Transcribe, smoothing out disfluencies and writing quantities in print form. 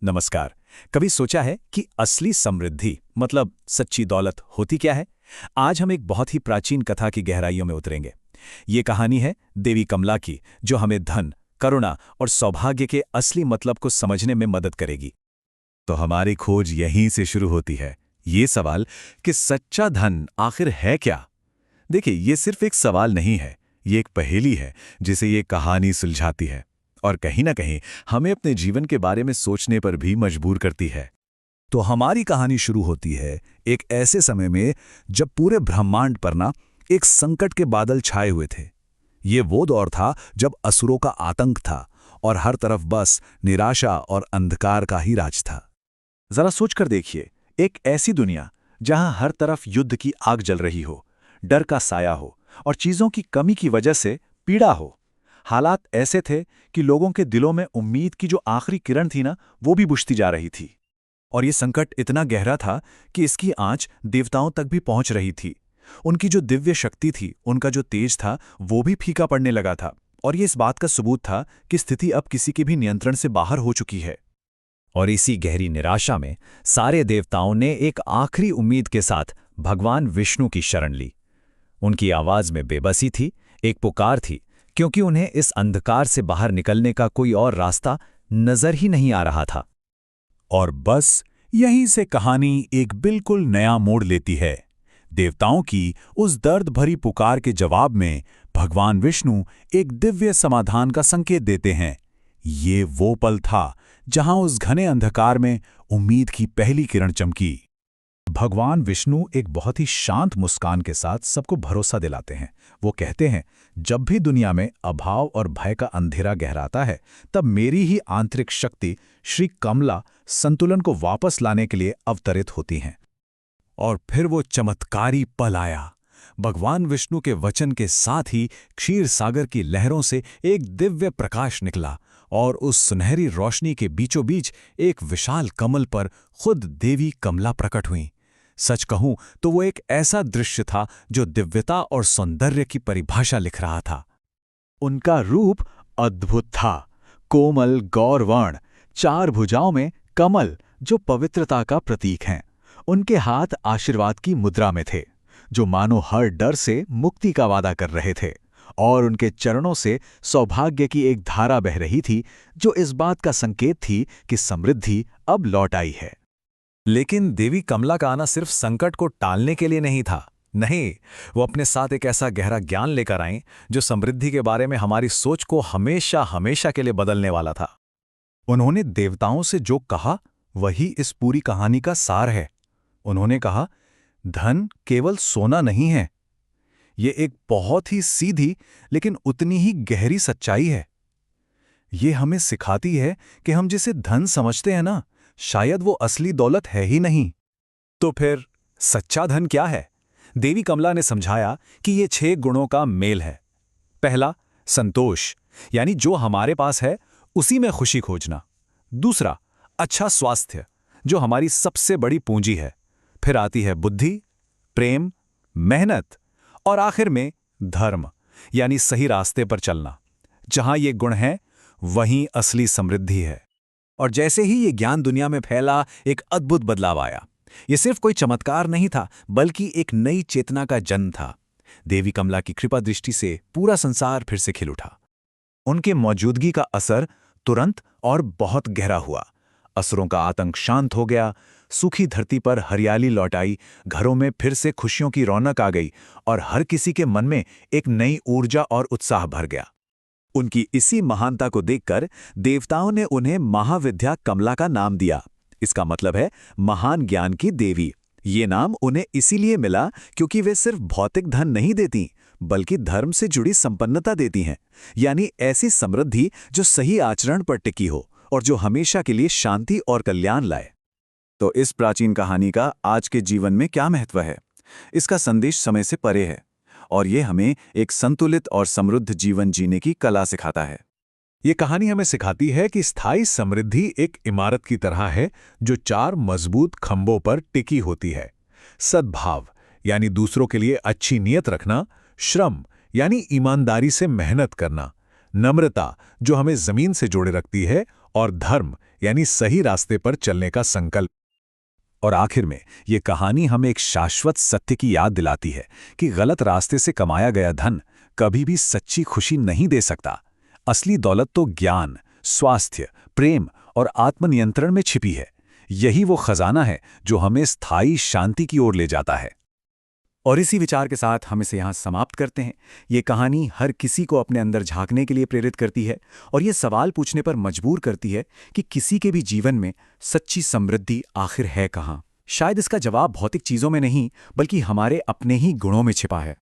नमस्कार। कभी सोचा है कि असली समृद्धि मतलब सच्ची दौलत होती क्या है? आज हम एक बहुत ही प्राचीन कथा की गहराइयों में उतरेंगे। ये कहानी है देवी कमला की, जो हमें धन, करुणा और सौभाग्य के असली मतलब को समझने में मदद करेगी। तो हमारी खोज यहीं से शुरू होती है, ये सवाल कि सच्चा धन आखिर है क्या? देखिए, ये सिर्फ एक सवाल नहीं है, ये एक पहेली है जिसे ये कहानी सुलझाती है और कहीं ना कहीं हमें अपने जीवन के बारे में सोचने पर भी मजबूर करती है। तो हमारी कहानी शुरू होती है एक ऐसे समय में जब पूरे ब्रह्मांड पर ना एक संकट के बादल छाए हुए थे। ये वो दौर था जब असुरों का आतंक था और हर तरफ बस निराशा और अंधकार का ही राज था। जरा सोचकर देखिए, एक ऐसी दुनिया जहां हर तरफ युद्ध की आग जल रही हो, डर का साया हो और चीजों की कमी की वजह से पीड़ा हो। हालात ऐसे थे कि लोगों के दिलों में उम्मीद की जो आखिरी किरण थी ना, वो भी बुझती जा रही थी। और ये संकट इतना गहरा था कि इसकी आंच देवताओं तक भी पहुंच रही थी। उनकी जो दिव्य शक्ति थी, उनका जो तेज था, वो भी फीका पड़ने लगा था। और ये इस बात का सबूत था कि स्थिति अब किसी के भी नियंत्रण से बाहर हो चुकी है। और इसी गहरी निराशा में सारे देवताओं ने एक आखिरी उम्मीद के साथ भगवान विष्णु की शरण ली। उनकी आवाज में बेबसी थी, एक पुकार थी, क्योंकि उन्हें इस अंधकार से बाहर निकलने का कोई और रास्ता नजर ही नहीं आ रहा था। और बस यहीं से कहानी एक बिल्कुल नया मोड़ लेती है। देवताओं की उस दर्द भरी पुकार के जवाब में भगवान विष्णु एक दिव्य समाधान का संकेत देते हैं। ये वो पल था जहां उस घने अंधकार में उम्मीद की पहली किरण चमकी। भगवान विष्णु एक बहुत ही शांत मुस्कान के साथ सबको भरोसा दिलाते हैं। वो कहते हैं, जब भी दुनिया में अभाव और भय का अंधेरा गहराता है, तब मेरी ही आंतरिक शक्ति श्री कमला संतुलन को वापस लाने के लिए अवतरित होती हैं। और फिर वो चमत्कारी पल आया। भगवान विष्णु के वचन के साथ ही क्षीर सागर की लहरों से एक दिव्य प्रकाश निकला और उस सुनहरी रोशनी के बीचों बीच एक विशाल कमल पर खुद देवी कमला प्रकट हुई। सच कहूं तो वो एक ऐसा दृश्य था जो दिव्यता और सौंदर्य की परिभाषा लिख रहा था। उनका रूप अद्भुत था, कोमल गौरवर्ण, चार भुजाओं में कमल जो पवित्रता का प्रतीक हैं। उनके हाथ आशीर्वाद की मुद्रा में थे, जो मानो हर डर से मुक्ति का वादा कर रहे थे। और उनके चरणों से सौभाग्य की एक धारा बह रही थी, जो इस बात का संकेत थी कि समृद्धि अब लौट आई है। लेकिन देवी कमला का आना सिर्फ संकट को टालने के लिए नहीं था। नहीं, वो अपने साथ एक ऐसा गहरा ज्ञान लेकर आईं जो समृद्धि के बारे में हमारी सोच को हमेशा हमेशा के लिए बदलने वाला था। उन्होंने देवताओं से जो कहा, वही इस पूरी कहानी का सार है। उन्होंने कहा, धन केवल सोना नहीं है। ये एक बहुत ही सीधी लेकिन उतनी ही गहरी सच्चाई है। ये हमें सिखाती है कि हम जिसे धन समझते हैं ना, शायद वो असली दौलत है ही नहीं। तो फिर सच्चा धन क्या है? देवी कमला ने समझाया कि ये 6 गुणों का मेल है। पहला, संतोष, यानी जो हमारे पास है उसी में खुशी खोजना। दूसरा, अच्छा स्वास्थ्य, जो हमारी सबसे बड़ी पूंजी है। फिर आती है बुद्धि, प्रेम, मेहनत और आखिर में धर्म, यानी सही रास्ते पर चलना। जहां ये गुण हैं, वहीं असली समृद्धि है। और जैसे ही ये ज्ञान दुनिया में फैला, एक अद्भुत बदलाव आया। ये सिर्फ कोई चमत्कार नहीं था, बल्कि एक नई चेतना का जन्म था। देवी कमला की कृपा दृष्टि से पूरा संसार फिर से खिल उठा। उनके मौजूदगी का असर तुरंत और बहुत गहरा हुआ। असुरों का आतंक शांत हो गया, सूखी धरती पर हरियाली लौट आई, घरों में फिर से खुशियों की रौनक आ गई और हर किसी के मन में एक नई ऊर्जा और उत्साह भर गया। उनकी इसी महानता को देखकर देवताओं ने उन्हें महाविद्या कमला का नाम दिया। इसका मतलब है महान ज्ञान की देवी। ये नाम उन्हें इसीलिए मिला क्योंकि वे सिर्फ भौतिक धन नहीं देती, बल्कि धर्म से जुड़ी संपन्नता देती हैं, यानी ऐसी समृद्धि जो सही आचरण पर टिकी हो और जो हमेशा के लिए शांति और कल्याण लाए। तो इस प्राचीन कहानी का आज के जीवन में क्या महत्व है? इसका संदेश समय से परे है और ये हमें एक संतुलित और समृद्ध जीवन जीने की कला सिखाता है। ये कहानी हमें सिखाती है कि स्थायी समृद्धि एक इमारत की तरह है जो 4 मजबूत खंभों पर टिकी होती है। सद्भाव, यानी दूसरों के लिए अच्छी नीयत रखना, श्रम, यानी ईमानदारी से मेहनत करना, नम्रता, जो हमें जमीन से जोड़े रखती है, और धर्म, यानी सही रास्ते पर चलने का संकल्प। और आखिर में ये कहानी हमें एक शाश्वत सत्य की याद दिलाती है कि गलत रास्ते से कमाया गया धन कभी भी सच्ची खुशी नहीं दे सकता। असली दौलत तो ज्ञान, स्वास्थ्य, प्रेम और आत्मनियंत्रण में छिपी है। यही वो खजाना है जो हमें स्थायी शांति की ओर ले जाता है। और इसी विचार के साथ हम इसे यहाँ समाप्त करते हैं। ये कहानी हर किसी को अपने अंदर झांकने के लिए प्रेरित करती है और ये सवाल पूछने पर मजबूर करती है कि किसी के भी जीवन में सच्ची समृद्धि आखिर है कहाँ। शायद इसका जवाब भौतिक चीज़ों में नहीं, बल्कि हमारे अपने ही गुणों में छिपा है।